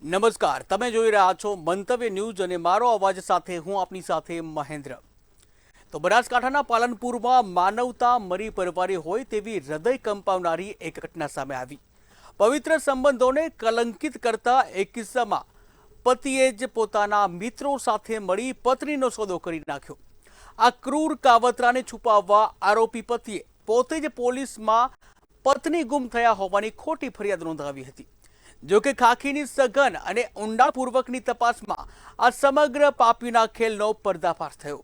નમસ્કાર, તમે જોઈ રહ્યા છો મંતવ્ય ન્યૂઝ અને મારો અવાજ સાથે હું આપની સાથે મહેન્દ્ર. તો બનાસકાંઠાના પાલનપુરમાં માનવતા મરી પરવારી હોય તેવી હૃદય કંપાવનારી એક ઘટના સામે આવી. પવિત્ર સંબંધોને કલંકિત કરતા એક કિસ્સામાં પતિએ જ પોતાના મિત્રો સાથે મળી પત્નીનો સોદો કરી નાખ્યો. આ ક્રૂર કાવતરાને છુપાવવા આરોપી પતિએ પોતે જ પોલીસમાં પત્ની ગુમ થયા હોવાની ખોટી ફરિયાદ નોંધાવી હતી. જોકે ખાખીની સઘન અને ઊંડાણપૂર્વકની તપાસમાં આ સમગ્ર પાપીના ખેલનો પર્દાફાશ થયો.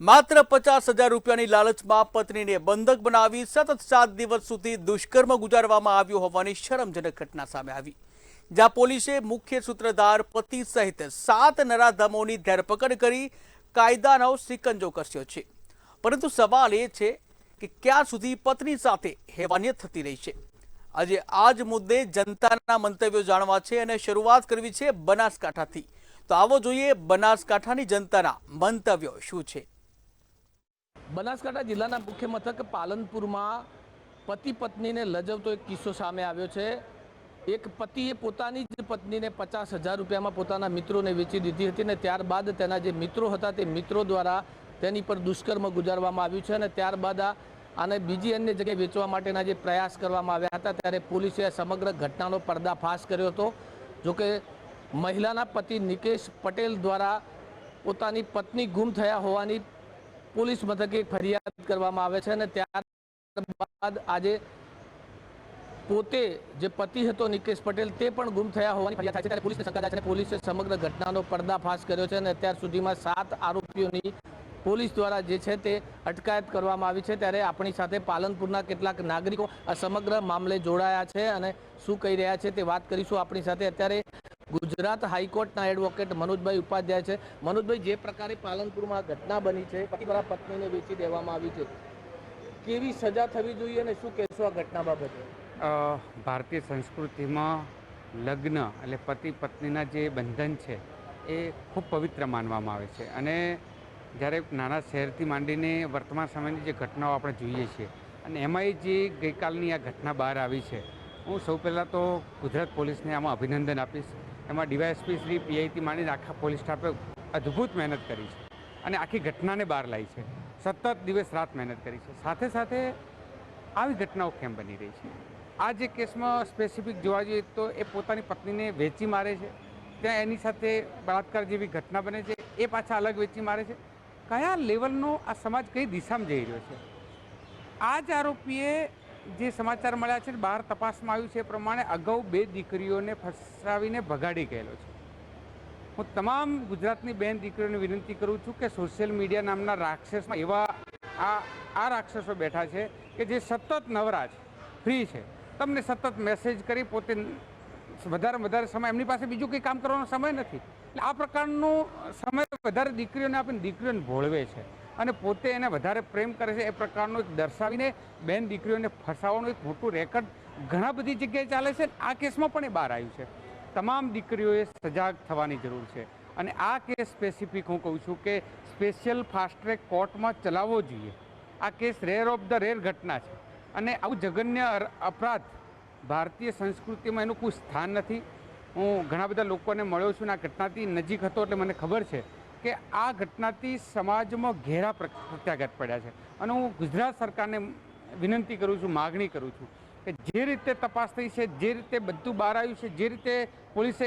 માત્ર 50,000 રૂપિયાની લાલચમાં પત્નીને બંધક બનાવી સતત 7 દિવસ સુધી દુષ્કર્મ ગુજારવામાં આવ્યો હોવાની શરમજનક ઘટના સામે આવી, જ્યાં પોલીસે મુખ્ય સૂત્રધાર પતિ સહિત 7 નરાધમોની ધરપકડ કરી કાયદાનો સિકંજો કસ્યો છે. પરંતુ સવાલ એ છે કે ક્યાં સુધી પત્ની સાથે હેવાનિયત થતી રહી છે. આજે આ જ મુદ્દે જનતાના મંતવ્યો જાણવા છે અને શરૂઆત કરવી છે બનાસકાંઠાથી. તો આવો જોઈએ બનાસકાંઠાની જનતાના મંતવ્યો શું છે. બનાસકાંઠા જિલ્લાના મુખ્ય મથક પાલનપુરમાં પતિ પત્નીને લજવતો એક કિસ્સો સામે આવ્યો છે. એક પતિએ પોતાની જ પત્નીને 50,000 રૂપિયામાં પોતાના મિત્રોને વેચી દીધી હતી અને ત્યારબાદ તેના જે મિત્રો હતા તે મિત્રો દ્વારા તેની પર દુષ્કર્મ ગુજારવામાં આવ્યું છે અને ત્યારબાદ આને બીજી અન્ય જગ્યાએ વેચવા માટેના જે પ્રયાસ કરવામાં આવ્યા હતા ત્યારે પોલીસે સમગ્ર ઘટનાનો પર્દાફાશ કર્યો હતો. જોકે મહિલાના પતિ નિકેશ પટેલ દ્વારા પોતાની પત્ની ગુમ થયા હોવાની પોલીસ મથકે ફરિયાદ કરવામાં આવે છે અને ત્યારબાદ આજે પોતે જે પતિ હતો નિકેશ પટેલ તે પણ ગુમ થયા હોવાની ફરિયાદ થાય છે ત્યારે પોલીસને શંકા જાય છે. પોલીસે સમગ્ર ઘટનાનો પર્દાફાશ કર્યો છે અને અત્યાર સુધીમાં 7 આરોપીઓની પોલીસ દ્વારા જે છે તે અટકાયત કરવામાં આવી છે. ત્યારે આપણી સાથે પાલનપુરના કેટલાક નાગરિકો આ સમગ્ર મામલે જોડાયા છે અને શું કહી રહ્યા છે તે વાત કરીશું. આપણી સાથે અત્યારે ગુજરાત હાઈકોર્ટના એડવોકેટ મનોજભાઈ ઉપાધ્યાય છે. મનોજભાઈ, જે પ્રકારે પાલનપુરમાં ઘટના બની છે, પતિ દ્વારા પત્નીને વેચી દેવામાં આવી છે, કેવી સજા થવી જોઈએ અને શું કહેશો આ ઘટના બાબતે? ભારતીય સંસ્કૃતિમાં લગ્ન એટલે પતિ પત્નીના જે બંધન છે એ ખૂબ પવિત્ર માનવામાં આવે છે અને જ્યારે નાના શહેરથી માંડીને વર્તમાન સમયની જે ઘટનાઓ આપણે જોઈએ છીએ અને એમાંય જે ગઈકાલની આ ઘટના બહાર આવી છે, હું સૌ પહેલાં તો ગુજરાત પોલીસને આમાં અભિનંદન આપીશ. એમાં ડીવાયએસપી શ્રી પીઆઈથી માંડીને આખા પોલીસ સ્ટાફે અદ્ભુત મહેનત કરી છે અને આખી ઘટનાને બહાર લાવી છે. સતત દિવસ રાત મહેનત કરી છે. સાથે સાથે આવી ઘટનાઓ કેમ બની રહી છે? આ જે કેસમાં સ્પેસિફિક જોવા જઈએ તો એ પોતાની પત્નીને વેચી મારે છે, ત્યાં એની સાથે બળાત્કાર જેવી ઘટના બને છે, એ પાછા અલગ વેચી મારે છે. કયા લેવલનો આ સમાજ કઈ દિશામાં જઈ રહ્યો છે? આ જ આરોપીએ જે સમાચાર મળ્યા છે બહાર તપાસમાં આવ્યું છે એ પ્રમાણે અગાઉ 2 દીકરીઓને ફસાવીને ભગાડી ગયેલો છે. હું તમામ ગુજરાતની બેન દીકરીઓને વિનંતી કરું છું કે સોશિયલ મીડિયા નામના રાક્ષસમાં એવા આ રાક્ષસો બેઠા છે કે જે સતત નવરા છે, ફ્રી છે, તમને સતત મેસેજ કરી પોતે વધારે સમય એમની પાસે બીજું કંઈ કામ કરવાનો સમય નથી. એટલે આ પ્રકારનો સમય વધારે દીકરીઓને આપીને દીકરીઓને ભોળવે છે અને પોતે એને વધારે પ્રેમ કરે છે. એ પ્રકારનો એક દર્શાવીને બેન દીકરીઓને ફસાવવાનું એક મોટું રેકર્ડ ઘણા બધી જગ્યાએ ચાલે છે. આ કેસમાં પણ એ બહાર આવ્યું છે. તમામ દીકરીઓએ સજાગ થવાની જરૂર છે અને આ કેસ સ્પેસિફિક હું કહું છું કે સ્પેશિયલ ફાસ્ટ ટ્રેક કોર્ટમાં ચલાવવો જોઈએ. આ case rare of the rare ઘટના છે અને આવું જઘન્ય અપરાધ ભારતીય સંસ્કૃતિમાં એનું કોઈ સ્થાન નથી. હું ઘણા બધા લોકોને મળ્યો છું અને આ ઘટનાથી નજીક હતો એટલે મને ખબર છે કે આ ઘટનાથી સમાજમાં ઘેરા પ્રત્યાઘાત પડ્યા છે અને હું ગુજરાત સરકારને વિનંતી કરું છું, માગણી કરું છું કે જે રીતે તપાસ થઈ છે, જે રીતે બધું બહાર આવ્યું છે, જે રીતે પોલીસે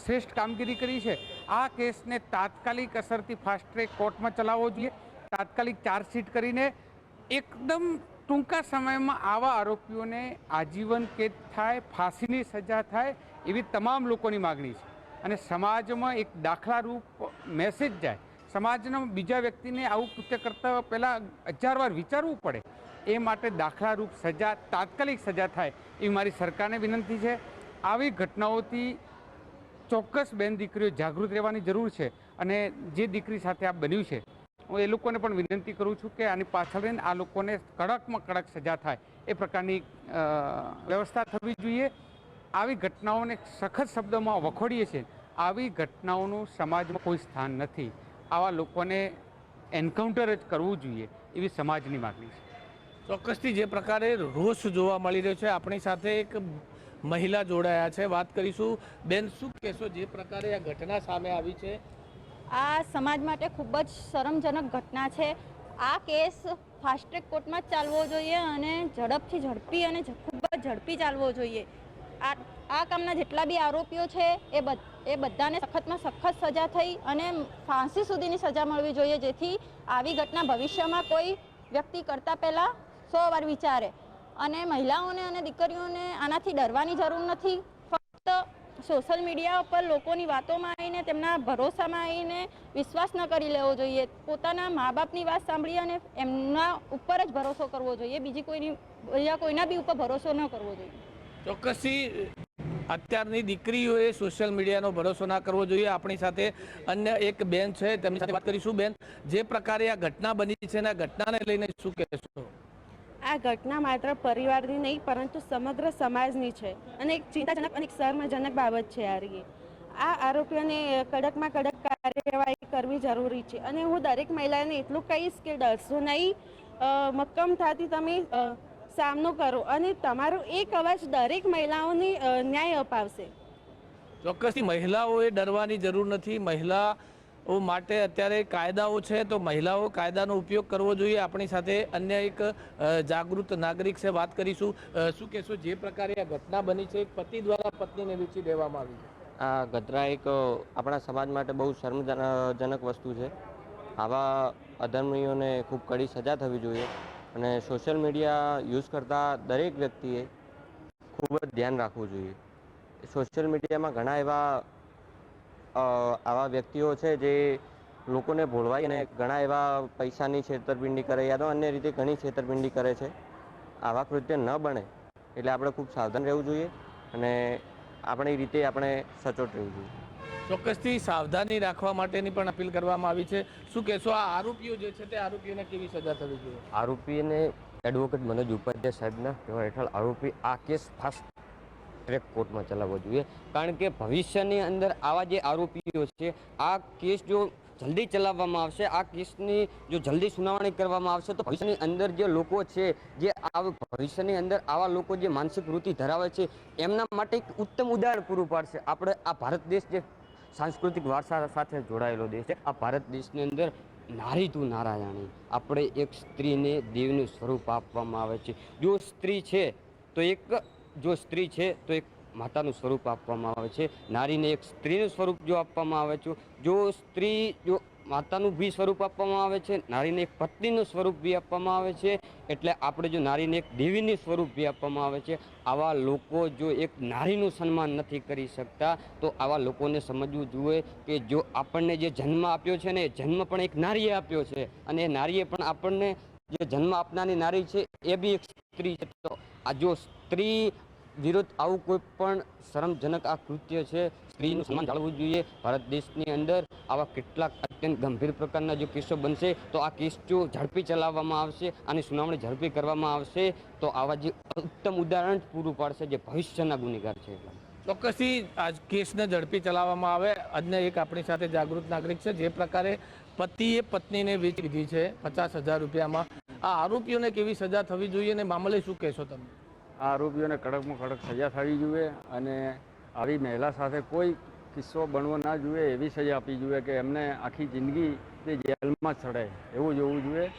શ્રેષ્ઠ કામગીરી કરી છે, આ કેસને તાત્કાલિક અસરથી ફાસ્ટ ટ્રેક કોર્ટમાં ચલાવવો જોઈએ. તાત્કાલિક ચાર્જશીટ કરીને એકદમ ટૂંકા સમયમાં આવા આરોપીઓને આજીવન કેદ થાય, ફાંસીની સજા થાય એવી તમામ લોકોની માગણી છે અને સમાજમાં એક દાખલારૂપ મેસેજ જાય. સમાજના બીજા વ્યક્તિને આવું કૃત્ય કરતા પહેલાં 1000 વાર વિચારવું પડે. એ માટે દાખલારૂપ સજા, તાત્કાલિક સજા થાય એવી મારી સરકારને વિનંતી છે. આવી ઘટનાઓથી ચોક્કસ બેન દીકરીઓ જાગૃત રહેવાની જરૂર છે અને જે દીકરી સાથે આ બન્યું છે હું એ લોકોને પણ વિનંતી કરું છું કે આની પાછળ રહીને આ લોકોને કડકમાં કડક સજા થાય એ પ્રકારની વ્યવસ્થા થવી જોઈએ. આવી ઘટનાઓને સખત શબ્દોમાં વખોડીએ છીએ. આવી ઘટનાઓનું સમાજમાં કોઈ સ્થાન નથી. આવા લોકોને એન્કાઉન્ટર જ કરવું જોઈએ એવી સમાજની માગણી છે. ચોક્કસથી જે પ્રકારે રોષ જોવા મળી રહ્યો છે, આપણી સાથે એક મહિલા જોડાયા છે, વાત કરીશું. બેન, શું કહેશો જે પ્રકારે આ ઘટના સામે આવી છે? આ સમાજ માટે ખૂબ જ શરમજનક ઘટના છે. આ કેસ ફાસ્ટ ટ્રેક કોર્ટમાં જ ચાલવો જોઈએ અને ઝડપી અને ખૂબ જ ઝડપી ચાલવો જોઈએ. આ કામના જેટલા બી આરોપીઓ છે એ બધાને સખતમાં સખત સજા થઈ અને ફાંસી સુધીની સજા મળવી જોઈએ, જેથી આવી ઘટના ભવિષ્યમાં કોઈ વ્યક્તિ કરતાં પહેલાં 100 વાર વિચારે. અને મહિલાઓને અને દીકરીઓને આનાથી ડરવાની જરૂર નથી. ફક્ત સોશિયલ મીડિયા ઉપર લોકોની વાતોમાં આવીને તેમના ભરોસામાં આવીને વિશ્વાસ ન કરી લેવો જોઈએ. પોતાના મા બાપની વાત સાંભળી અને એમના ઉપર જ ભરોસો કરવો જોઈએ. બીજી કોઈના બી ઉપર ભરોસો ન કરવો જોઈએ. ચોક્કસથી અત્યારની દીકરીઓએ સોશિયલ મીડિયાનો ભરોસો ના કરવો જોઈએ. આપણી સાથે અન્ય એક બેન છે, તેમની સાથે વાત કરીશું. બેન, જે પ્રકારે આ ઘટના બની છે, આ ઘટનાને લઈને શું કહેશો? આ ઘટના માત્ર પરિવારની નહીં પરંતુ સમગ્ર સમાજની છે અને એક ચિંતાજનક અને એક શર્મજનક બાબત છે. આ આરોપીઓને કડકમાં કડક કાર્યવાહી કરવી જરૂરી છે અને હું દરેક મહિલાને એટલું કહીશ કે ડરશો નહીં, મક્કમતાથી તમે સામનો કરો અને તમારો એક અવાજ દરેક મહિલાઓને ન્યાય અપાવશે. ચોક્કસથી મહિલાઓએ ડરવાની જરૂર નથી. મહિલાઓ માટે અત્યારે કાયદાઓ છે, તો મહિલાઓ કાયદાનો ઉપયોગ કરવો જોઈએ. આપણી સાથે અન્ય એક જાગૃત નાગરિક છે, વાત કરીશું. શું કહેશો જે પ્રકારે આ ઘટના બની છે, એક પતિ દ્વારા પત્નીને વેચી દેવામાં આવી છે? આ ઘટના એક આપણા સમાજ માટે બહુ શર્મજનક વસ્તુ છે. આવા અધર્મીઓને ખૂબ કડી સજા થવી જોઈએ અને સોશિયલ મીડિયા યુઝ કરતા દરેક વ્યક્તિએ ખૂબ જ ધ્યાન રાખવું જોઈએ. સોશિયલ મીડિયામાં ઘણા એવા આવા વ્યક્તિઓ છે જે લોકોને ભોળવાઈ અને ઘણા એવા પૈસાની છેતરપિંડી કરે યા તો અન્ય રીતે ઘણી છેતરપિંડી કરે છે. આવા કૃત્ય ન બને એટલે આપણે ખૂબ સાવધાન રહેવું જોઈએ અને આપણી રીતે આપણે સચોટ રહેવું જોઈએ. ચોક્કસથી સાવધાની રાખવા માટેની પણ અપીલ કરવામાં આવી છે. શું કહેશો આ આરોપીઓ જે છે તે આરોપીઓને કેવી સજા થવી જોઈએ? આરોપીને એડવોકેટ મનોજ ઉપાધ્યાય સાહેબના કહેવા હેઠળ આરોપી આ કેસ ફાસ્ટ ટ્રેક કોર્ટમાં ચલાવવો જોઈએ, કારણ કે ભવિષ્યની અંદર આવા જે આરોપીઓ છે આ કેસ જો જલ્દી ચલાવવામાં આવશે, આ કેસની જો જલ્દી સુનાવણી કરવામાં આવશે તો ભવિષ્યની અંદર જે લોકો છે, જે ભવિષ્યની અંદર આવા લોકો જે માનસિક વૃત્તિ ધરાવે છે એમના માટે એક ઉત્તમ ઉદાહરણ પૂરું પાડશે. આપણે આ ભારત દેશ જે સાંસ્કૃતિક વારસા સાથે જોડાયેલો દેશ છે, આ ભારત દેશની અંદર નારી તું નારાયણી, આપણે એક સ્ત્રીને દેવનું સ્વરૂપ આપવામાં આવે છે. જો સ્ત્રી છે તો એક માતાનું સ્વરૂપ આપવામાં આવે છે. નારીને એક સ્ત્રીનું સ્વરૂપ જો આપવામાં આવે છે, જો માતાનું બી સ્વરૂપ આપવામાં આવે છે, નારીને એક પત્નીનું સ્વરૂપ બી આપવામાં આવે છે, એટલે આપણે જો નારીને એક દેવીનું સ્વરૂપ બી આપવામાં આવે છે. આવા લોકો જો એક નારીનું સન્માન નથી કરી શકતા તો આવા લોકોને સમજવું જોઈએ કે જો આપણને જે જન્મ આપ્યો છે ને એ જન્મ પણ એક નારીએ આપ્યો છે અને એ નારીએ પણ આપણને જે જન્મ આપનારી નારી છે એ બી એક સ્ત્રી છે. તો આ જો સ્ત્રી વિરુદ્ધ આવું કોઈ પણ શરમજનક આ કૃત્ય છે, સ્ત્રીનું સન્માન જાળવવું જોઈએ. ભારત દેશની અંદર આવા કેટલાક અત્યંત ગંભીર પ્રકારના જો કેસો બનશે તો આ કેસ જો ઝડપી ચલાવવામાં આવશે, આની સુનાવણી ઝડપી કરવામાં આવશે તો આવા જે ઉત્તમ ઉદાહરણ પૂરું પાડશે જે ભવિષ્યના ગુનેગાર છે. ચોક્કસથી આ કેસને ઝડપી ચલાવવામાં આવે. અન્ય એક આપણી સાથે જાગૃત નાગરિક છે, જે પ્રકારે પતિએ પત્નીને વેચી દીધી છે 50,000 રૂપિયામાં, આ આરોપીઓને કેવી સજા થવી જોઈએ અને મામલે શું કહેશો તમે? આ આરોપીઓને કડકમાં કડક સજા થવી જોઈએ અને આવી મહિલા સાથે કોઈ કિસ્સો બનવો ના જોઈએ એવી સજા આપવી જોઈએ કે એમને આખી જિંદગી તે જેલમાં જ ચડે એવું જોવું જોઈએ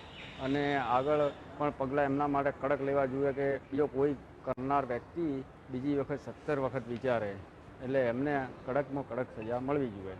અને આગળ પણ પગલાં એમના માટે કડક લેવા જોઈએ કે બીજો કોઈ કરનાર વ્યક્તિ બીજી વખત 17 વખત વિચારે, એટલે એમને કડકમાં કડક સજા મળવી જોઈએ.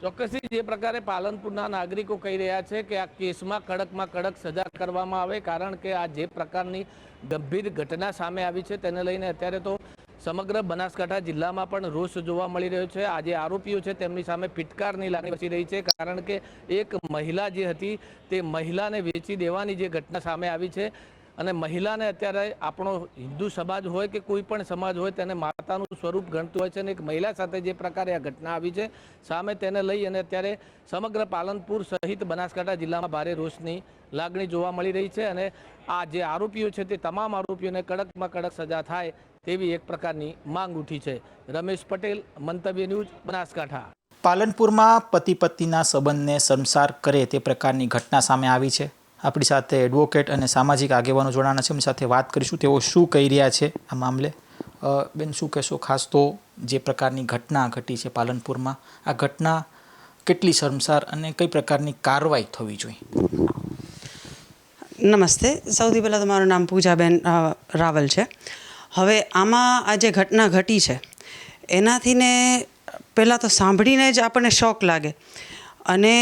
ચોક્કસથી જે પ્રકારે પાલનપુરના નાગરિકો કહી રહ્યા છે કે આ કેસમાં કડક સજા કરવામાં આવે, કારણ કે આ જે પ્રકારની ગંભીર ઘટના સામે આવી છે તેને લઈને અત્યારે તો સમગ્ર બનાસકાંઠા જિલ્લામાં પણ રોષ જોવા મળી રહ્યો છે. આ જે આરોપીઓ છે તેમની સામે ફિટકારની લાગણી વસી રહી છે, કારણ કે એક મહિલા જે હતી તે મહિલાને વેચી દેવાની જે ઘટના સામે આવી છે અને મહિલાને અત્યારે આપણો હિન્દુ સમાજ હોય કે કોઈ પણ સમાજ હોય તેને માતાનું સ્વરૂપ ગણતું હોય છે અને એક મહિલા સાથે જે પ્રકારે આ ઘટના આવી છે સામે તેને લઈ અને અત્યારે સમગ્ર પાલનપુર સહિત બનાસકાંઠા જિલ્લામાં ભારે રોષની લાગણી જોવા મળી રહી છે અને આ જે આરોપીઓ છે તે તમામ આરોપીઓને કડકમાં કડક સજા થાય તેવી એક પ્રકારની માંગ ઉઠી છે. રમેશ પટેલ, મંતવ્ય ન્યૂઝ, બનાસકાંઠા. પાલનપુરમાં પતિ પત્નીના સંબંધને શર્મસાર કરે તે પ્રકારની ઘટના સામે આવી છે. આપણી સાથે એડવોકેટ અને સામાજિક આગેવાનો જોડાણા છે, એમની સાથે વાત કરીશું તેઓ શું કહી રહ્યા છે આ મામલે. બેન શું કહેશો, ખાસ તો જે પ્રકારની ઘટના ઘટી છે પાલનપુરમાં, આ ઘટના કેટલી શર્મસાર અને કઈ પ્રકારની કાર્યવાહી થવી જોઈએ? નમસ્તે. સૌથી પહેલાં તો મારું નામ પૂજાબેન રાવલ છે. હવે આમાં આ જે ઘટના ઘટી છે એનાથી ને પહેલાં તો સાંભળીને જ આપણને શોક લાગે. અને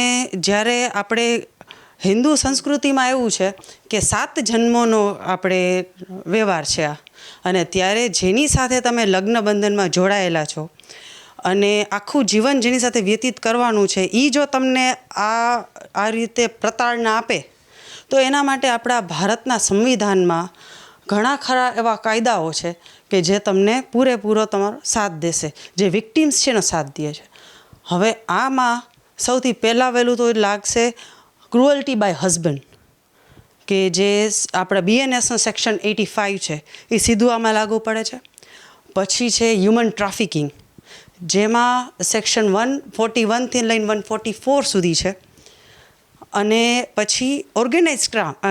જ્યારે આપણે હિન્દુ સંસ્કૃતિમાં એવું છે કે 7 જન્મોનો આપણે વ્યવહાર છે આ, અને ત્યારે જેની સાથે તમે લગ્ન બંધનમાં જોડાયેલા છો અને આખું જીવન જેની સાથે વ્યતીત કરવાનું છે, એ જો તમને આ રીતે પ્રતાડના આપે તો એના માટે આપણા ભારતના સંવિધાનમાં ઘણા ખરા એવા કાયદાઓ છે કે જે તમને પૂરેપૂરો તમારો સાથ દેશે, જે વિક્ટિમ્સ છે એનો સાથ દે છે. હવે આમાં સૌથી પહેલાં વહેલું તો લાગશે ક્રુઅલ્ટી બાય હસબન્ડ, કે જે આપણા BNSનો સેક્શન 85 છે એ સીધું આમાં લાગુ પડે છે. પછી છે હ્યુમન ટ્રાફિકિંગ, જેમાં સેક્શન 141થી લઈને 144 સુધી છે. અને પછી ઓર્ગેનાઇઝ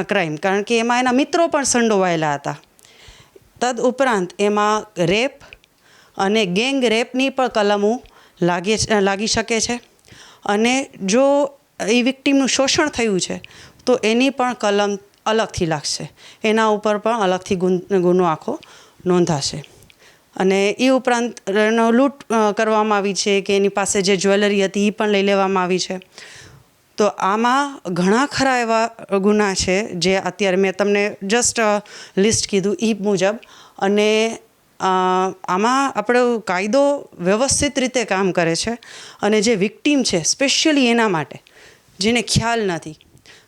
ક્રાઇમ, કારણ કે એમાં એના મિત્રો પણ સંડોવાયેલા હતા. તદ ઉપરાંત એમાં રેપ અને ગેંગ રેપની પણ કલમો લાગી શકે છે. અને જો એ વિક્ટીમનું શોષણ થયું છે તો એની પણ કલમ અલગથી લાગશે, એના ઉપર પણ અલગથી ગુનો આખો નોંધાશે. અને એ ઉપરાંત એનો લૂંટ કરવામાં આવી છે કે એની પાસે જે જ્વેલરી હતી એ પણ લઈ લેવામાં આવી છે. તો આમાં ઘણા ખરા એવા ગુના છે જે અત્યારે મેં તમને જસ્ટ લિસ્ટ કીધું એ મુજબ. અને આમાં આપણો કાયદો વ્યવસ્થિત રીતે કામ કરે છે. અને જે વિક્ટીમ છે સ્પેશિયલી એના માટે જેને ખ્યાલ નથી,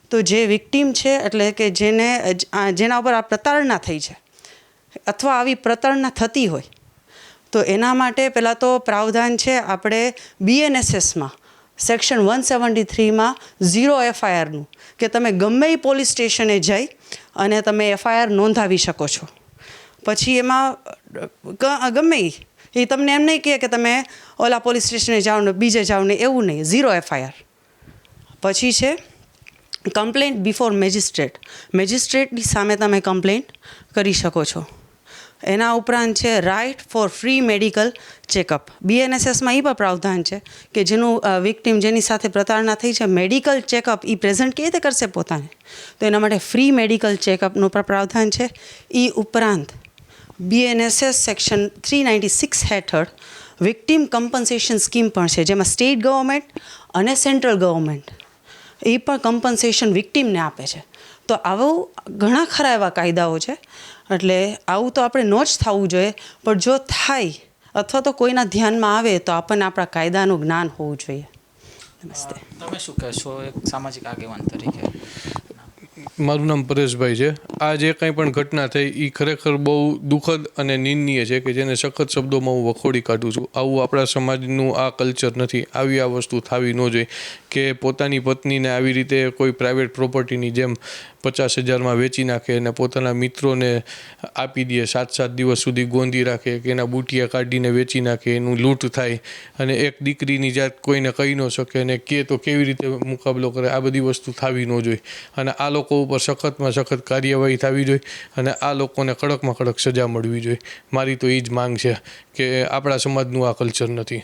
તો જે વિક્ટીમ છે એટલે કે જેના ઉપર આ પ્રતાડના થઈ છે અથવા આવી પ્રતાડના થતી હોય, તો એના માટે પહેલાં તો પ્રાવધાન છે આપણે BNSSમાં સેક્શન 173માં 0 FIRનું, કે તમે ગમે એ પોલીસ સ્ટેશને જઈ અને તમે FIR નોંધાવી શકો છો. પછી એમાં ગમે એ તમને એમ નહીં કહે કે તમે ઓલા પોલીસ સ્ટેશને જાઓ ને બીજે જાઓ ને, એવું નહીં, 0 FIR. પછી છે કમ્પ્લેન્ટ બિફોર મેજિસ્ટ્રેટની સામે તમે કમ્પ્લેન્ટ કરી શકો છો. એના ઉપરાંત છે right for free medical checkup. BNSSમાં એ પણ પ્રાવધાન છે કે જેનું વિક્ટીમ જેની સાથે પ્રતાડના થઈ છે, મેડિકલ ચેકઅપ એ પ્રેઝન્ટ કેવી રીતે કરશે પોતાને, તો એના માટે ફ્રી મેડિકલ ચેકઅપનું પણ પ્રાવધાન છે. એ ઉપરાંત BNSS સેક્શન 396 હેઠળ વિક્ટીમ કમ્પન્સેશન સ્કીમ પણ છે, જેમાં સ્ટેટ ગવર્મેન્ટ અને સેન્ટ્રલ ગવર્મેન્ટ એ પણ કમ્પન્સેશન વિક્ટીમને આપે છે. તો આવું ઘણા ખરા એવા કાયદાઓ છે. એટલે આવું તો આપણે ન જ થવું જોઈએ, પણ જો થાય અથવા તો કોઈના ધ્યાનમાં આવે તો આપણને આપણા કાયદાનું જ્ઞાન હોવું જોઈએ. નમસ્તે. તમે શું કહેશો એક સામાજિક આગેવાન તરીકે? મારું નામ પરેશભાઈ છે. આ જે કંઈ પણ ઘટના થઈ એ ખરેખર બહુ દુઃખદ અને નિંદનીય છે, કે જેને સખત શબ્દોમાં હું વખોડી કાઢું છું. આવું આપણા સમાજનું આ કલ્ચર નથી. આવી આ વસ્તુ થવી ન જોઈએ કે પોતાની પત્નીને આવી રીતે કોઈ પ્રાઇવેટ પ્રોપર્ટીની જેમ 50,000માં વેચી નાખે અને પોતાના મિત્રોને આપી દે, 7 દિવસ સુધી ગોંધી રાખે, કે એના બુટિયા કાઢીને વેચી નાખે, એનું લૂંટ થાય અને એક દીકરીની જાત કોઈને કહી ન શકે અને કે તો કેવી રીતે મુકાબલો કરે. આ બધી વસ્તુ થવી ન જોઈએ અને આ લોકો ઉપર સખતમાં સખત કાર્યવાહી થવી જોઈએ અને આ લોકોને કડકમાં કડક સજા મળવી જોઈએ. મારી તો એ જ માંગ છે કે આપણા સમાજનું આ કલ્ચર નથી.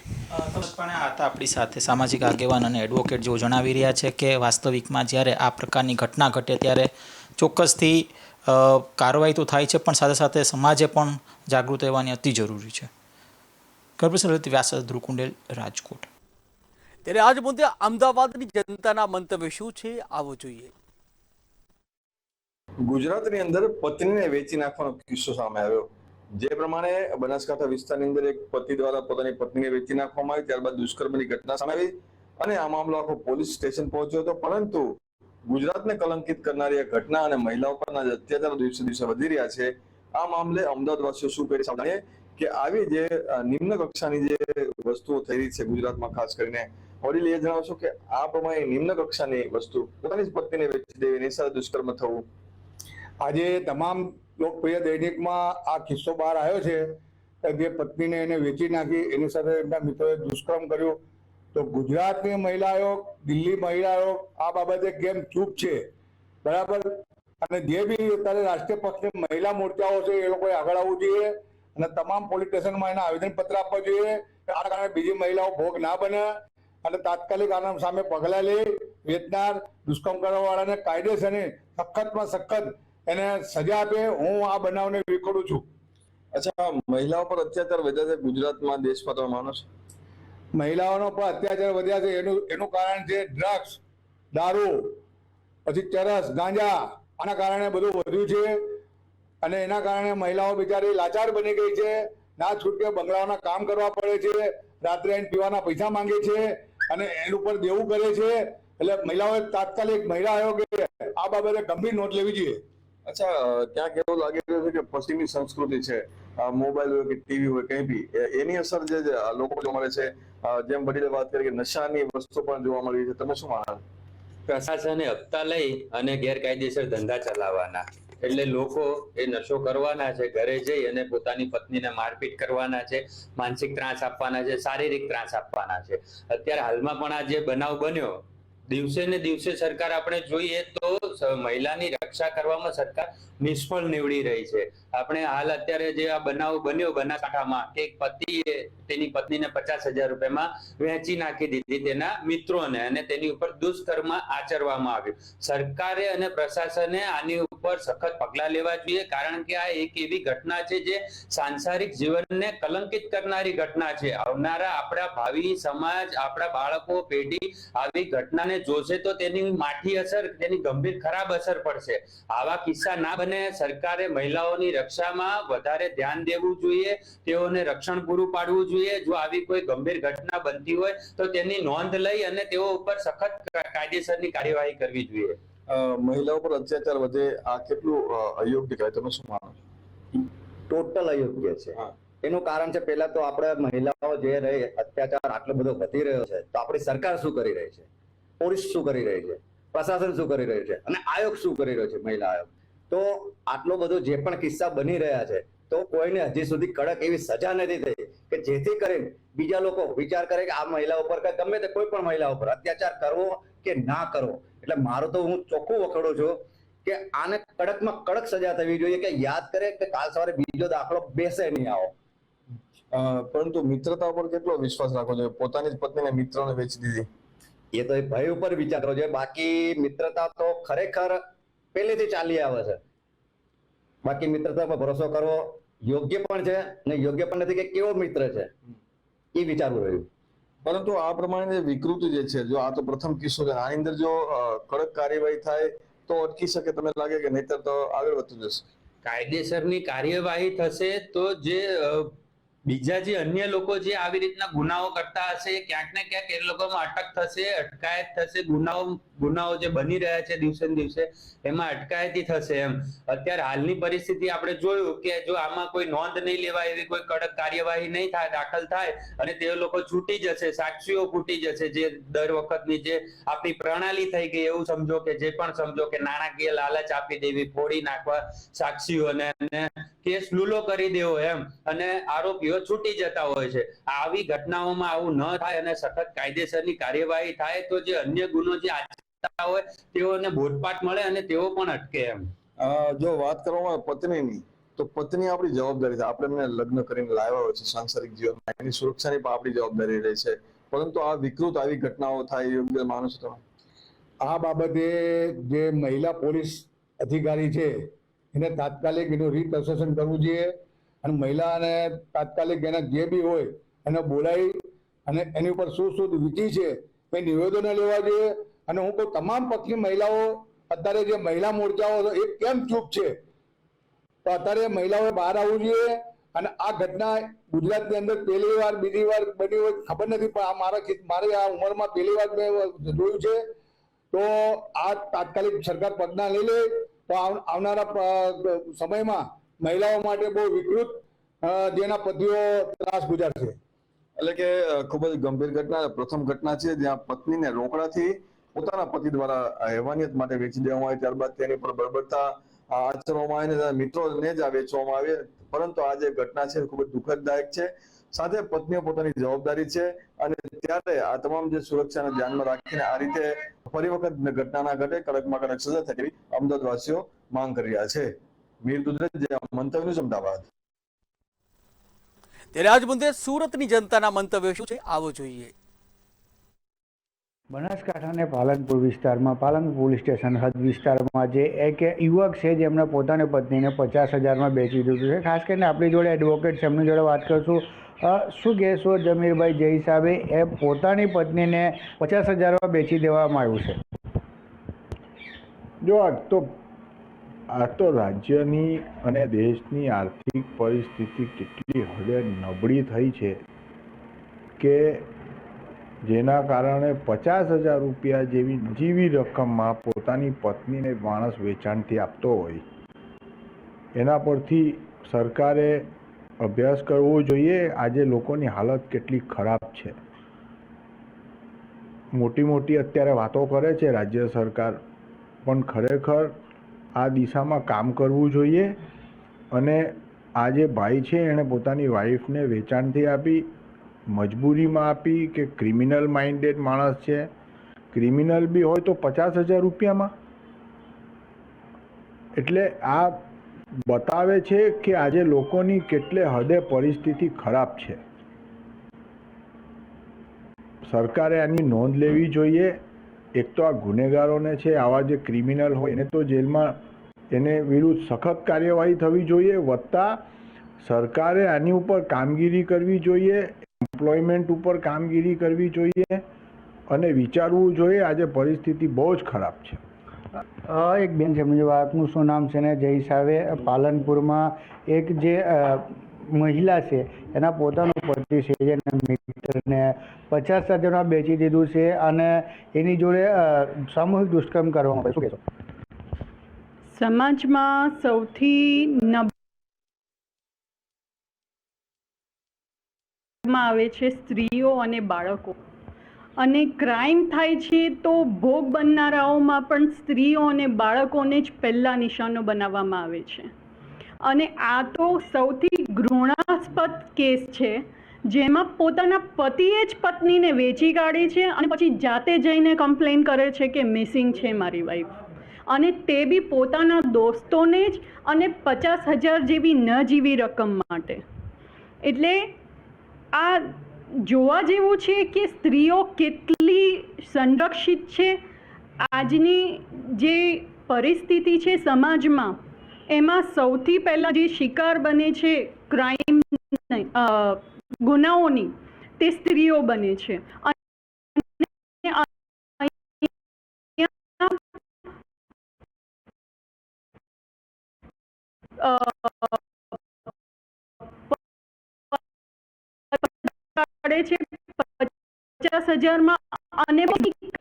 પણ આ હતા આપણી સાથે સામાજિક આગેવાન અને એડવોકેટ, જેઓ જણાવી રહ્યા છે કે વાસ્તવિકમાં જ્યારે આ પ્રકારની ઘટના ઘટે ત્યારે ચોક્કસથી કાર્યવાહી તો થાય છે, પણ સાથે સાથે સમાજે પણ જાગૃત રહેવાની અતિ જરૂરી છે. કર્પેશન વ્યાસ, ધ્રુકુંડેલ, રાજકોટ. ત્યારે આજ મુદ્દે અમદાવાદની જનતાના મંતવ્ય શું છે, આવો જોઈએ. ગુજરાતની અંદર પત્નીને વેચી નાખવાનો કિસ્સો સામે આવ્યો. જે પ્રમાણે બનાસકાંઠા વિસ્તારની અંદર એક પતિ દ્વારા પોતાની પત્નીને વેચી નાખવામાં આવી, ત્યારબાદ દુષ્કર્મની ઘટના સામે આવી અને આ મામલો આખો પોલીસ સ્ટેશન પહોંચ્યો હતો. પરંતુ ગુજરાતને કલંકિત કરનારી આ ઘટના અને મહિલાઓ પરના અત્યાચારો દિવસે દિવસે વધી રહ્યા છે. આ મામલે અમદાવાદવાસીઓ શું કરી સાંભળીએ કે આવી જે નિમ્ન કક્ષાની જે વસ્તુઓ થઈ રહી છે ગુજરાતમાં, ખાસ કરીને વડીલ એ જણાવશો કે આ પ્રમાણે નિમ્ન કક્ષાની વસ્તુ પોતાની જ પત્નીને વેચી દેવી, એની સાથે દુષ્કર્મ થવું. આજે તમામ લોકપ્રિય દૈનિકમાં આ કિસ્સો બહાર આવ્યો છે કે જે પત્નીને એને વેચી નાખી, એની સાથે એમના મિત્રોએ દુષ્કર્મ કર્યું. તો ગુજરાતની મહિલાઓ, દિલ્હી મહિલાઓ આ બાબતે કેમ ચૂપ છે? બરાબર. અને જે બી અત્યારે રાષ્ટ્રીય પક્ષની મહિલા મોરચાઓ છે એ લોકોએ આગળ આવવું જોઈએ અને તમામ પોલીસ સ્ટેશનમાં એના આવેદનપત્ર આપવા જોઈએ. આના કારણે બીજી મહિલાઓ ભોગ ના બને અને તાત્કાલિક આના સામે પગલાં લઈ વેચનાર દુષ્કર્મ કરવાવાળાને કાયદેસરની સખતમાં સખત એને સજા આપે. હું આ બનાવને વિખોડું છું. અચ્છા, મહિલાઓ પર અત્યાચાર વધ્યા છે ગુજરાતમાં, દેશમાં, તમે માનો છો? મહિલાઓનો પર અત્યાચાર વધ્યા છે એનું કારણ છે ડ્રગ્સ, દારૂ, પછી ચરસ, ગાંજા. આના કારણે બધું વધ્યું છે અને એના કારણે મહિલાઓ બિચારી લાચાર બની ગઈ છે. ના છૂટકે બંગલાઓના કામ કરવા પડે છે, રાત્રે આવીને પીવાના પૈસા માંગે છે અને એના ઉપર દેવું કરે છે. એટલે મહિલાઓએ તાત્કાલિક મહિલા આયોગે આ બાબતે ગંભીર નોંધ લેવી જોઈએ. અચ્છા, ક્યાંક એવું લાગી રહ્યું છે કે પશ્ચિમી સંસ્કૃતિ છે, મોબાઈલ હોય કે ટીવી હોય કંઈ બી, એની અસર જે લોકો જોવા મળે છે. જેમ વડીલે વાત કરી કે નશાની વસ્તુ પણ જોવા મળી છે. તમે શું માનો? પ્રશાસને હપ્તા લઈ અને ગેરકાયદેસર ધંધા ચલાવવાના, એટલે લોકો એ નશો કરવાના છે, ઘરે જઈ અને પોતાની પત્નીને મારપીટ કરવાના છે, માનસિક ત્રાસ આપવાના છે, શારીરિક ત્રાસ આપવાના છે. અત્યારે હાલમાં પણ આ જે બનાવ બન્યો, દિવસે ને દિવસે સરકાર આપણે જોઈએ તો મહિલાની રક્ષા કરવામાં સરકાર નિષ્ફળ નીવડી રહી છે. આપણે હાલ અત્યારે જે આ બનાવ બન્યો બનાસકાંઠામાં કે પતિએ તેની પત્નીને 50,000 રૂપિયામાં વહેંચી નાખી દીધી તેના મિત્રોને અને તેની ઉપર દુષ્કર્મ આચરવામાં આવ્યું. સરકારે અને પ્રશાસને આની ઉપર સખત પગલાં લેવા જોઈએ, કારણ કે આ એક એવી ઘટના છે જે સાંસારિક જીવનને કલંકિત કરનારી ઘટના છે. આવનારા આપણા ભાવિ સમાજ, આપણા બાળકો પેઢી આવી ઘટનાને જોશે તો તેની માઠી અસર, તેની ગંભીર ખરાબ અસર પડશે. આવા કિસ્સા ના બને. સરકારે મહિલાઓની રક્ષામાં વધારે ધ્યાન દેવું જોઈએ, તેઓને રક્ષણ પૂરું પાડવું જોઈએ. જો આવી કોઈ ગંભીર ઘટના બનતી હોય તો તેની નોંધ લઈ અને તેઓ ઉપર સખત કાયદેસરની કાર્યવાહી કરવી જોઈએ. મહિલાઓ પર અત્યાચાર વધે, આ કેટલું અયોગ્ય કહેવાય? તમે શું માનો છો? ટોટલ અયોગ્ય છે. એનું કારણ છે, પહેલા તો આપણે મહિલાઓ જે રહી અત્યાચાર આટલો બધો વધી રહ્યો છે તો આપણી સરકાર શું કરી રહી છે, પોલીસ શું કરી રહી છે, પ્રશાસન શું કરી રહ્યું છે અને આયોગ શું કરી રહ્યો છે, મહિલા આયોગ. તો આટલો બધો જે પણ કિસ્સા બની રહ્યા છે તો કોઈને હજી સુધી કડક એવી સજા નથી થઈ કે જેથી કરીને બીજા લોકો વિચાર કરે કે આ મહિલા ઉપર કે ગમે તે કોઈ પણ મહિલા ઉપર અત્યાચાર કરવો કે ના કરવો. એટલે મારું તો હું ચોખ્ખું વખોડું છું કે આને કડકમાં કડક સજા થવી જોઈએ કે યાદ કરે કે કાલ સવારે બીજો દાખલો બેસે નહીં આવો. પરંતુ મિત્રતા ઉપર કેટલો વિશ્વાસ રાખવો જોઈએ? પોતાની જ પત્નીને મિત્રોને વેચી દીધી, એ તો એ ભય ઉપર વિચાર કરવો જોઈએ. બાકી મિત્રતા તો ખરેખર પહેલેથી ચાલી આવે છે. બાકી મિત્રતા પર ભરોસો કરવો યોગ્ય પણ છે અને યોગ્ય પણ નથી કે કેવો મિત્ર છે એ વિચારવું રહ્યું. પરંતુ આ પ્રમાણે વિકૃતિ જે છે, જો આ તો પ્રથમ કિસ્સો છે, આની અંદર જો કડક કાર્યવાહી થાય તો અટકી શકે, તમને લાગે કે નહીતર તો આગળ વધતું જશે? કાયદેસરની કાર્યવાહી થશે તો જે બીજા જે અન્ય લોકો જે આવી રીતના ગુનાઓ કરતા હશે ક્યાંક ને ક્યાંક એ લોકોમાં અટક થશે, અટકાયત થશે. ગુનાઓ જે બની રહ્યા છે દિવસે ને દિવસે એમાં અટકાયતી થશે. એમ અત્યારે હાલની પરિસ્થિતિ આપણે જોયું કે જો આમાં કોઈ નોંધ નહીં લેવાય, એવી કોઈ કડક કાર્યવાહી નહીં થાય, દાખલ થાય અને તે લોકો છૂટી જશે, સાક્ષીઓ ફૂટી જશે, જે દર વખતની જે આપણી પ્રણાલી થઈ ગઈ એવું સમજો કે જે પણ સમજો કે નાણાકીય લાલચ આપી દેવી, ફોડી નાખવા સાક્ષીઓને અને કેસ લૂલો કરી દેવો એમ, અને આરોપીઓ છૂટી જતા હોય છે. આવી ઘટનાઓમાં આવું ન થાય અને સખત કાયદેસરની કાર્યવાહી થાય તો જે અન્ય ગુનો જે આચરતા હોય તેઓને બોધપાઠ મળે અને તેઓ પણ અટકે. એમ જો વાત કરવામાં આવે પત્નીની, તો પત્ની આપણી જવાબદારી છે. આપણે એમને લગ્ન કરીને લાવ્યા હોય છે સાંસારિક જીવનમાં, એની સુરક્ષાની પણ આપણી જવાબદારી રહે છે. પરંતુ આ વિકૃત આવી ઘટનાઓ થાય યોગ્ય માનો છો તમે? આ બાબતે જે મહિલા પોલીસ અધિકારી છે એને તાત્કાલિક એનું રીપ્રોસેસન કરવું જોઈએ અને મહિલાને તાત્કાલિક એના જે બી હોય એને બોલાવી અને એની ઉપર શું શું વીતી છે એ નિવેદનો લેવા જોઈએ. અને હું કહું તમામ પક્ષની મહિલાઓ અત્યારે જે મહિલા મોરચાઓ એ કેમ ચૂપ છે, તો અત્યારે મહિલાઓએ બહાર આવવું જોઈએ. અને આ ઘટના ગુજરાતની અંદર પહેલી વાર બીજી વાર બની હોય ખબર નથી, પણ આ મારી આ ઉંમરમાં પહેલી વાર મેં જોયું છે. તો આ તાત્કાલિક સરકાર પગલાં લઈ લે તો આવનારા સમયમાં મહિલાઓ માટે બહુ વિકૃત જેના પતિઓ ત્રાસ ગુજારશે. એટલે કે ખૂબ જ ગંભીર ઘટના, પ્રથમ ઘટના છે જ્યાં પત્નીને રોકડાથી પોતાના પતિ દ્વારા હેવાનિયત માટે વેચી દેવામાં આવે, ત્યારબાદ તેની પર બર્બરતા આચરવામાં આવે અને મિત્રોને જ આ વેચવામાં આવે. પરંતુ આ જે ઘટના છે ખૂબ જ દુઃખદદાયક છે. સાથે પત્નીઓ પોતાની જવાબદારી છે અને ત્યારે આ તમામ જે સુરક્ષાને ધ્યાનમાં રાખીને આ રીતે ફરી વખત ઘટના ના ઘટે, કડકમાં કડક સજા થાય તેવી અમદાવાદવાસીઓ માંગ કરી રહ્યા છે. મીર દુધરેજ, મંતવ્ય ન્યૂઝ, અમદાવાદ. ત્યારે આજ મુદ્દે સુરતની જનતાના મંતવ્યો શું છે આવો જોઈએ. બનાસકાંઠાને પાલનપુર વિસ્તારમાં પાલનપુર પોલીસ સ્ટેશન હદ વિસ્તારમાં જે એક યુવક છે જેમણે પોતાની પત્નીને 50,000માં વેચી દીધું છે. ખાસ કરીને આપણી જોડે એડવોકેટ છે, એમની જોડે વાત કરશું. શું કહેશો જમીરભાઈ, જે હિસાબે એ પોતાની પત્નીને 50,000માં વેચી દેવામાં આવ્યું છે? જો આ તો રાજ્યની અને દેશની આર્થિક પરિસ્થિતિ કેટલી હદે નબળી થઈ છે કે જેના કારણે 50,000 રૂપિયા જેવી નજીવી રકમમાં પોતાની પત્નીને માણસ વેચાણથી આપતો હોય, એના પરથી સરકારે અભ્યાસ કરવો જોઈએ. આજે લોકોની હાલત કેટલી ખરાબ છે. મોટી અત્યારે વાતો કરે છે રાજ્ય સરકાર, પણ ખરેખર આ દિશામાં કામ કરવું જોઈએ. અને આ જે ભાઈ છે એણે પોતાની વાઈફને વેચાણથી આપી, મજબૂરીમાં આપી કે ક્રિમિનલ માઇન્ડેડ માણસ છે. ક્રિમિનલ બી હોય તો 50,000 રૂપિયામાં. એટલે આ બતાવે છે કે આજે લોકોની કેટલે હદે પરિસ્થિતિ ખરાબ છે. સરકારે આની નોંધ લેવી જોઈએ. એક તો આ ગુનેગારોને છે, આવા જે ક્રિમિનલ હોય એને તો જેલમાં, એને વિરુદ્ધ સખત કાર્યવાહી થવી જોઈએ. વત્તા સરકારે આની ઉપર કામગીરી કરવી જોઈએ, એમ્પ્લોયમેન્ટ ઉપર કામગીરી કરવી જોઈએ અને વિચારવું જોઈએ. આજે પરિસ્થિતિ બહુ જ ખરાબ છે. એક બેન છે, એમની આપનું શું નામ છે? ને જે હિસાબે પાલનપુરમાં એક જે મહિલા છે એના પોતાનો પતિ છે જેના મિત્રને 50,000માં બેચી દીધું છે અને એની જોડે સામૂહિક દુષ્કર્મ કરવામાં આવે. શું કહેશો? સમાજમાં સૌથી આવે છે સ્ત્રીઓ અને બાળકો, અને ક્રાઇમ થાય છે તો ભોગ બનનારાઓમાં પણ સ્ત્રીઓ અને બાળકોને જ પહેલા નિશાનો બનાવવામાં આવે છે. અને આ તો સૌથી ઘૃણાસ્પદ કેસ છે જેમાં પોતાના પતિએ જ પત્નીને વેચી કાઢી છે અને પછી જાતે જઈને કમ્પ્લેન કરે છે કે મિસિંગ છે મારી વાઈફ, અને તે બી પોતાના દોસ્તોને જ, અને 50,000 જેવી ન જીવી રકમ માટે. એટલે આ જોવા જેવું છે કે સ્ત્રીઓ કેટલી સંરક્ષિત છે. આજની જે પરિસ્થિતિ છે સમાજમાં, એમાં સૌથી પહેલાં જે શિકાર બને છે ક્રાઇમ ગુનાઓની, તે સ્ત્રીઓ બને છે. છે 50,000માં, અને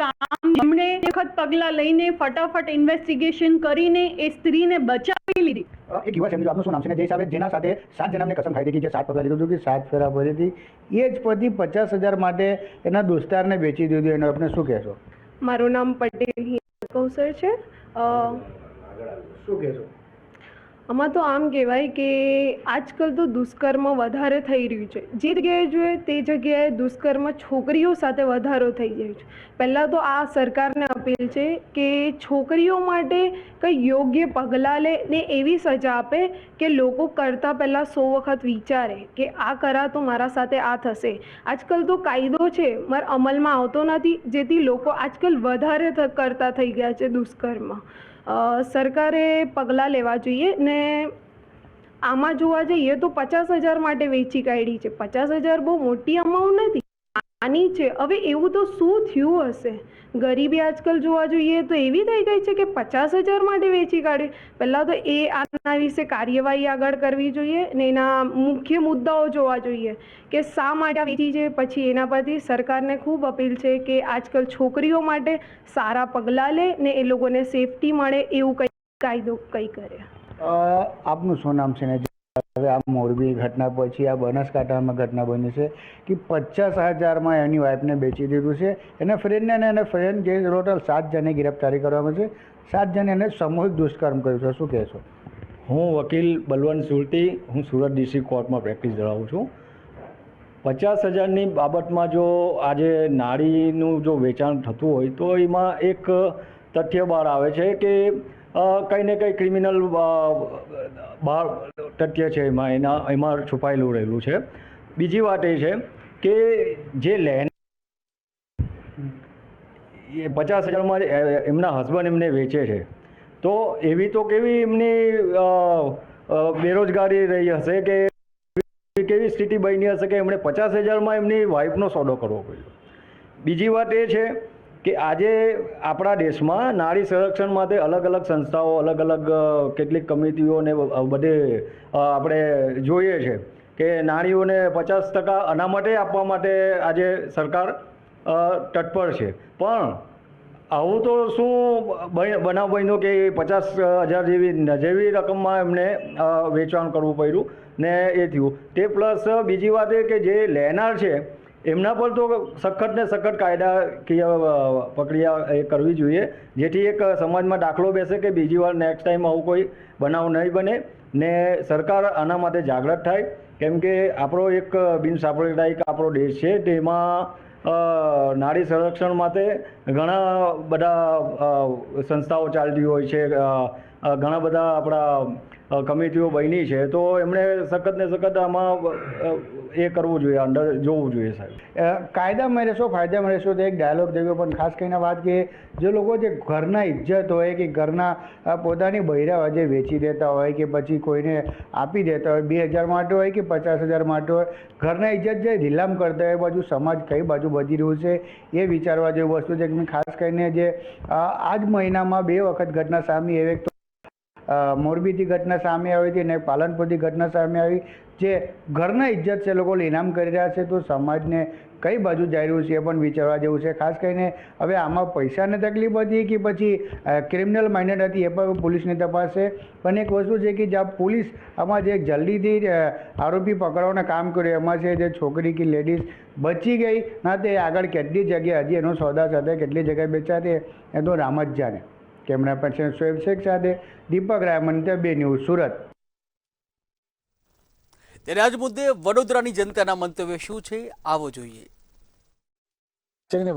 કામ એમણે વખત પગલાં લઈને ફટાફટ ઇન્વેસ્ટિગેશન કરીને એ સ્ત્રીને બચાવી લીધી. એક યુવા છે, આપનું શું નામ છે? જે હિસાબે જેના સાથે 7 જણાને કસમ ખાઈ હતી કે 7 પગલાં લીધું હતું, કે 7 ફેરા ભરી હતી, એ જ પતિ 50,000 માટે એના દોસ્તારને વેચી દીધું. એને આપણે શું કહેશો? મારું નામ પટેલ કૌશર છે. શું કહેશો? આમાં તો આમ કહેવાય કે આજકાલ તો દુષ્કર્મ વધારે થઈ રહ્યું છે. જે જગ્યાએ જોઈએ તે જગ્યાએ દુષ્કર્મ છોકરીઓ સાથે વધારો થઈ જાય છે. પહેલાં તો આ સરકારને અપીલ છે કે છોકરીઓ માટે કંઈ યોગ્ય પગલાં લે ને એવી સજા આપે કે લોકો કરતાં પહેલાં 100 વખત વિચારે કે આ કરા તો મારા સાથે આ થશે. આજકાલ તો કાયદો છે મારા અમલમાં આવતો નથી, જેથી લોકો આજકાલ વધારે કરતા થઈ ગયા છે દુષ્કર્મ. સરકારે પગલાં લેવા જોઈએ. ને આમાં જોવા જઈએ તો 50,000 માટે વેચી કાઢી છે. 50,000 બહુ મોટી અમાઉન્ટ નથી, આની છે. હવે એવું તો શું થયું હશે? ગરીબી આજકાલ જોવા જોઈએ તો એવી થઈ ગઈ છે કે 50,000 માટે વેચી કાઢે. પહેલાં તો એ આના વિશે કાર્યવાહી આગળ કરવી જોઈએ ને એના મુખ્ય મુદ્દાઓ જોવા જોઈએ કે શા માટે વેચી છે. પછી એના પરથી સરકારને ખૂબ અપીલ છે કે આજકાલ છોકરીઓ માટે સારા પગલાં લે ને એ લોકોને સેફટી મળે એવું કંઈ કાયદો કંઈ કરે. આપનું શું નામ છે? ને હવે આ મોરબી ઘટના પછી આ બનાસકાંઠામાં ઘટના બની છે કે 50,000માં એની વાઈફને બેચી દીધું છે. એના ફ્રેન્ડને અને એના ફ્રેન્ડ જે ટોટલ 7 જણની ગિરફ્તારી કરવામાં છે. 7 જણે એને સામૂહિક દુષ્કર્મ કર્યું છે. શું કહેશો? હું વકીલ બલવંત સુરતી, હું સુરત ડિસ્ટ્રિક્ટ કોર્ટમાં પ્રેક્ટિસ ધરાવું છું. 50,000ની બાબતમાં જો આજે નાળીનું જો વેચાણ થતું હોય તો એમાં એક તથ્ય બહાર આવે છે કે કંઈ ને કંઈ ક્રિમિનલ બહાર તથ્ય છે એમાં છુપાયેલું રહેલું છે. બીજી વાત એ છે કે જે લેન 50,000માં એમના હસબન્ડ એમને વેચે છે, તો એવી તો કેવી એમની બેરોજગારી રહી હશે કે કેવી સ્થિતિ બની હશે કે એમણે 50,000માં એમની વાઈફનો સોદો કરવો પડ્યો. બીજી વાત એ છે કે આજે આપણા દેશમાં નારી સંરક્ષણ માટે અલગ અલગ સંસ્થાઓ, અલગ અલગ કેટલીક કમિટીઓને બધે આપણે જોઈએ છે કે નારીઓને 50% અનામતે આપવા માટે આજે સરકાર તત્પર છે. પણ આવું તો શું બનાવ બન્યો કે 50,000 જેવી રકમમાં એમને વેચાણ કરવું પડ્યું ને એ થયું. તે પ્લસ બીજી વાત એ કે જે લેનાર છે એમના પર તો સખત ને સખત કાયદાકીય પ્રક્રિયા એ કરવી જોઈએ, જેથી એક સમાજમાં દાખલો બેસે કે બીજી વાર નેક્સ્ટ ટાઈમ આવું કોઈ બનાવ નહીં બને ને સરકાર આના માટે જાગૃત થાય. કેમ કે આપણો એક બિનસાંપ્રદાયિક આપણો દેશ છે, તેમાં નારી સંરક્ષણ માટે ઘણા બધા સંસ્થાઓ ચાલતી હોય છે, ઘણા બધા આપણા કમિટીઓ બની છે, તો એમણે સખત ને સખત આમાં એ કરવું જોઈએ, અંદર જોવું જોઈએ સાહેબ. કાયદામાં રહેશો ફાયદામાં રહેશો, તો એક ડાયલોગ દેવો, પણ ખાસ કરીને વાત કે જે લોકો જે ઘરના ઇજ્જત હોય કે ઘરના પોતાની બૈરા જે વેચી દેતા હોય કે પછી કોઈને આપી દેતા હોય, 2,000 માટે હોય કે 50,000 માટે હોય, ઘરના ઇજ્જત જે નીલામ કરતા હોય, બાજુ સમાજ કઈ બાજુ વધી રહ્યું છે એ વિચારવા જેવી વસ્તુ છે. કે ખાસ કરીને જે આ જ મહિનામાં 2 વખત ઘટના સામે આવી, મોરબીથી ઘટના સામે આવી હતી અને પાલનપુરથી ઘટના સામે આવી. જે ઘરના ઇજ્જત છે લોકો ઇનામ કરી રહ્યા છે, તો સમાજને કઈ બાજુ જઈ રહ્યું છે એ પણ વિચારવા જેવું છે. ખાસ કરીને હવે આમાં પૈસાની તકલીફ હતી કે પછી ક્રિમિનલ માઇન્ડેડ હતી એ પણ પોલીસની તપાસ છે. પણ એક વસ્તુ છે કે જ્યાં પોલીસ આમાં જે જલ્દીથી આરોપી પકડવાનું કામ કર્યું, એમાં છે જે છોકરી કે લેડીઝ બચી ગઈ ના, તે આગળ કેટલી જગ્યાએ હજી એનો સોદા સાથે કેટલી જગ્યાએ વેચાતે એ તો રામ જ જાણે. કેમેરા પર્સન શોએબ શેખ સાથે દીપક રાય, મંતવ્ય ન્યૂઝ, સુરત. ત્યારે આજ મુદ્દે વડોદરાની જનતાના મંતવ્ય શું છે, આવો જોઈએ.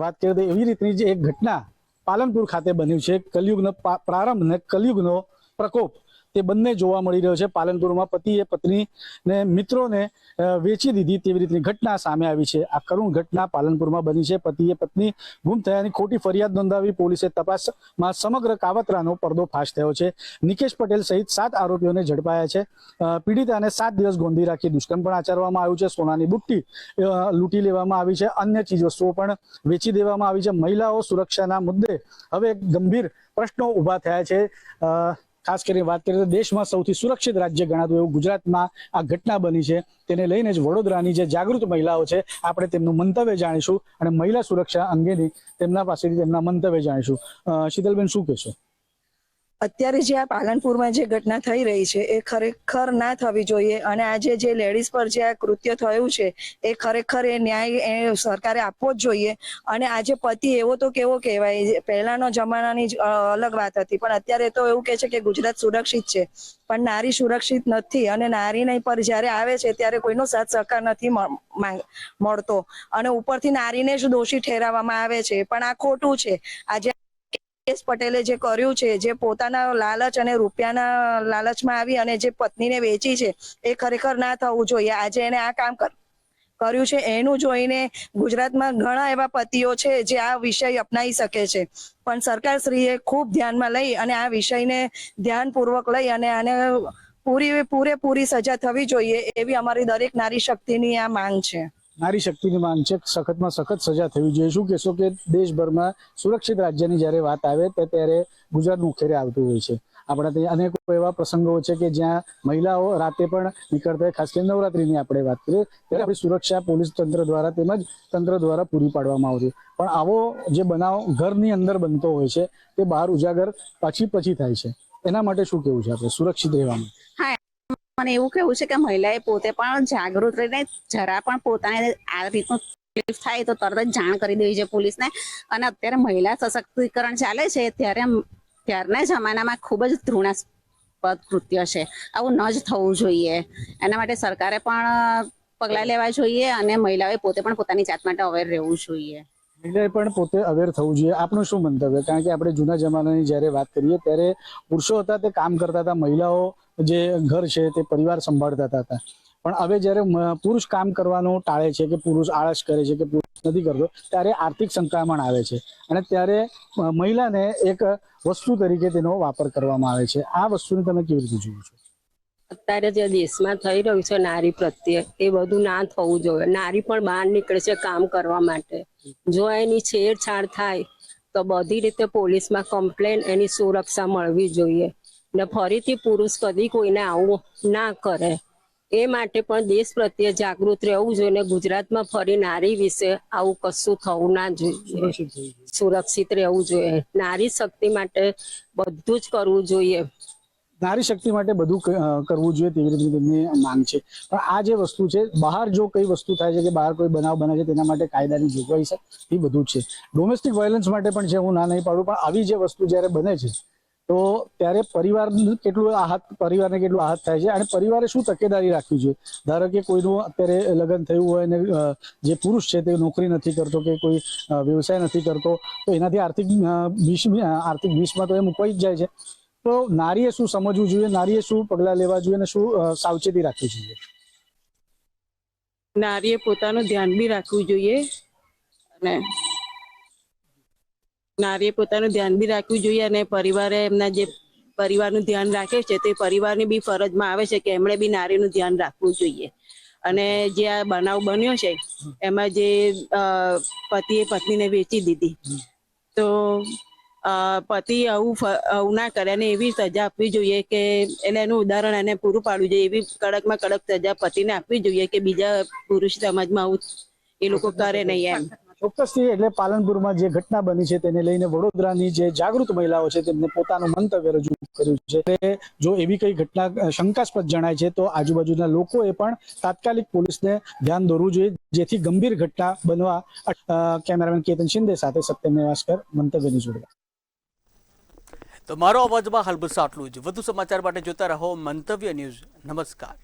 વાત કરીએ તો એવી રીતની જે એક ઘટના પાલનપુર ખાતે બન્યું છે, કલયુગનો પ્રારંભ ને કલયુગનો પ્રકોપ, તે બંને જોવા મળી રહ્યો છે. પાલનપુરમાં પતિએ પત્નીને મિત્રોને વેચી દીધી તેવી રીતની ઘટના સામે આવી છે. આ કરુણ ઘટના પાલનપુરમાં બની છે. પતિએ પત્ની ગુમ થયાની ખોટી ફરિયાદ નોંધાવી પોલીસે તપાસમાં સમગ્ર કાવતરાનો પડદો ફાશ થયો છે. નિકેશ પટેલ સહિત 7 આરોપીઓને ઝડપાયા છે. પીડિતાને 7 દિવસ ગોંધી રાખી દુષ્કર્મ પણ આચરવામાં આવ્યું છે. સોનાની બુટ્ટી લૂંટી લેવામાં આવી છે. અન્ય ચીજવસ્તુઓ પણ વેચી દેવામાં આવી છે. મહિલાઓ સુરક્ષાના મુદ્દે હવે ગંભીર પ્રશ્નો ઊભા થયા છે. ખાસ કરીને વાત કરીએ તો દેશમાં સૌથી સુરક્ષિત રાજ્ય ગણાતું એવું ગુજરાતમાં આ ઘટના બની છે. તેને લઈને જ વડોદરાની જે જાગૃત મહિલાઓ છે, આપણે તેમનું મંતવ્ય જાણીશું અને મહિલા સુરક્ષા અંગેની તેમના પાસેથી તેમના મંતવ્ય જાણીશું. શીતલબેન, શું કહેશો? અત્યારે જે આ પાલનપુરમાં જે ઘટના થઈ રહી છે એ ખરેખર ના થવી જોઈએ, અને આજે જે લેડીઝ પર જે આ કૃત્ય થયું છે એ ખરેખર એ ન્યાય એ સરકારે આપવો જ જોઈએ. અને આજે પતિ એવો તો કેવો કહેવાય, પહેલાનો જમાનાની અલગ વાત હતી, પણ અત્યારે તો એવું કહે છે કે ગુજરાત સુરક્ષિત છે, પણ નારી સુરક્ષિત નથી. અને નારીને પર જ્યારે આવે છે ત્યારે કોઈનો સાથ સહકાર નથી મળતો, અને ઉપરથી નારીને જ દોષી ઠેરવવામાં આવે છે. પણ આ ખોટું છે. આજે નિકેશ પટેલે જે કર્યું છે, જે પોતાના લાલચ અને રૂપિયાના લાલચમાં આવી અને જે પત્નીને વેચી છે, એ ખરેખર ના થવું જોઈએ. આજે એને આ કામ કર્યું છે, એનું જોઈને ગુજરાતમાં ઘણા એવા પતિઓ છે જે આ વિષય અપનાવી શકે છે. પણ સરકારશ્રીએ ખૂબ ધ્યાનમાં લઈ અને આ વિષયને ધ્યાનપૂર્વક લઈ અને આને પૂરેપૂરી સજા થવી જોઈએ, એવી અમારી દરેક નારી શક્તિની આ માંગ છે. નારી શક્તિની માંગ છે, સખતમાં સખત સજા થવી જોઈએ. શું કહેશો કે દેશભરમાં સુરક્ષિત રાજ્યની જ્યારે વાત આવે ત્યારે ગુજરાત મુખ્યરે આવતું હોય છે. આપણા ત્યાં અનેકો એવા પ્રસંગો છે કે જ્યાં મહિલાઓ રાતે પણ નીકળતા હોય. ખાસ કરીને નવરાત્રીની આપણે વાત કરીએ ત્યારે આપણી સુરક્ષા પોલીસ તંત્ર દ્વારા તેમજ તંત્ર દ્વારા પૂરી પાડવામાં આવતી, પણ આવો જે બનાવ ઘરની અંદર બનતો હોય છે તે બહાર ઉજાગર પછી થાય છે. એના માટે શું કહેવું છે આપણે સુરક્ષિત રહેવા માટે? મને એવું કેવું છે કે મહિલાએ પોતે પણ જાગૃત રહીને જરા પણ પોતાને આ રીતનું તકલીફ થાય તો તરત જ જાણ કરી દેવી છે પોલીસને. અને અત્યારે મહિલા સશક્તિકરણ ચાલે છે ત્યારના જમાનામાં ખૂબ જ ઘૃણાસ્પદ કૃત્ય છે. આવું ન જ થવું જોઈએ. એના માટે સરકારે પણ પગલાં લેવા જોઈએ અને મહિલાઓએ પોતે પણ પોતાની જાત માટે અવેર રહેવું જોઈએ. મહિલાએ પણ પોતે અવેર થવું જોઈએ. આપનું શું મંતવ્ય? કારણ કે આપણે જૂના જમાનાની જ્યારે વાત કરીએ ત્યારે પુરુષો હતા તે કામ કરતા હતા, મહિલાઓ જે ઘર છે તે પરિવાર સંભાળતા હતા, પણ હવે જ્યારે પુરુષ કામ કરવાનું ટાળે છે કે પુરુષ આળસ કરે છે કે પુરુષ નથી કરતો ત્યારે આર્થિક સંકળામણ આવે છે અને ત્યારે મહિલાને એક વસ્તુ તરીકે તેનો વાપર કરવામાં આવે છે. આ વસ્તુને તમે કેવી રીતે જુઓ છો? અત્યારે જે દેશમાં થઈ રહ્યું છે નારી પ્રત્યે, એ બધું ના થવું જોઈએ. નારી પણ બહાર નીકળે છે કામ કરવા માટે. જો એની છેડછાડ થાય તો બધી રીતે પોલીસમાં કમ્પ્લેન, એની સુરક્ષા મળવી જોઈએ ને ફરીથી પુરુષ કદી કોઈને આવું ના કરે એ માટે પણ દેશ પ્રત્યે જાગૃત રહેવું જોઈએ ને ગુજરાતમાં ફરી નારી વિશે આવું કશું થવું ના જોઈએ. સુરક્ષિત રહેવું જોઈએ. નારી શક્તિ માટે બધું જ કરવું જોઈએ. નારી શક્તિ માટે બધું કરવું જોઈએ તેવી રીતે તેમની માંગ છે. પણ આ જે વસ્તુ છે, બહાર જો કઈ વસ્તુ થાય છે કે બહાર કોઈ બનાવ બને છે તેના માટે કાયદાની જોગવાઈ છે, એ બધું જ છે. ડોમેસ્ટિક વાયોલન્સ માટે પણ છે, હું ના નહીં પાડું, પણ આવી જે વસ્તુ જ્યારે બને છે તો ત્યારે પરિવારને કેટલું આહત થાય છે અને પરિવારે શું તકેદારી રાખવી જોઈએ. ધારો કે કોઈનું અત્યારે લગ્ન થયું હોય અને જે પુરુષ છે તે નોકરી નથી કરતો કે કોઈ વ્યવસાય નથી કરતો, તો એનાથી આર્થિક ભીષમાં તો એ મુકાઈ જ જાય છે. તો નારીએ શું સમજવું જોઈએ, નારીએ શું પગલાં લેવા જોઈએ અને શું સાવચેતી રાખવી જોઈએ? નારીએ પોતાનું ધ્યાન બી રાખવું જોઈએ અને પરિવારે એમના જે પરિવારનું ધ્યાન રાખે છે તે પરિવારની બી ફરજમાં આવે છે કે એમણે બી નારીનું ધ્યાન રાખવું જોઈએ. અને જે આ બનાવ બન્યો છે એમાં જે પતિએ પત્નીને વેચી દીધી, તો પતિ આવું ના કરે અને એવી સજા આપવી જોઈએ કે એટલે એનું ઉદાહરણ એને પૂરું પાડવું જોઈએ. એવી કડકમાં કડક સજા પતિને આપવી જોઈએ કે બીજા પુરુષ સમાજમાં આવું એ લોકો કરે નહીં એમ. ચોક્કસથી. એટલે પાલનપુરમાં જે ઘટના બની છે તેને લઈને વડોદરાની જે જાગૃત મહિલાઓ છે તેમને પોતાનું મંતવ્ય રજૂ કર્યું છે. જો એવી કઈ ઘટના શંકાસ્પદ જણાય છે તો આજુબાજુના લોકોએ પણ તાત્કાલિક પોલીસને ધ્યાન દોરવું જોઈએ, જેથી ગંભીર ઘટના બનવા. કેમેરામેન કેતન શિંદે સાથે સત્યમ નેવાસકર, મંતવ્યની જોડે. તો મારો અવાજમાં હાલ બસ આટલું જ. વધુ સમાચાર માટે જોતા રહો મંતવ્ય ન્યૂઝ. નમસ્કાર.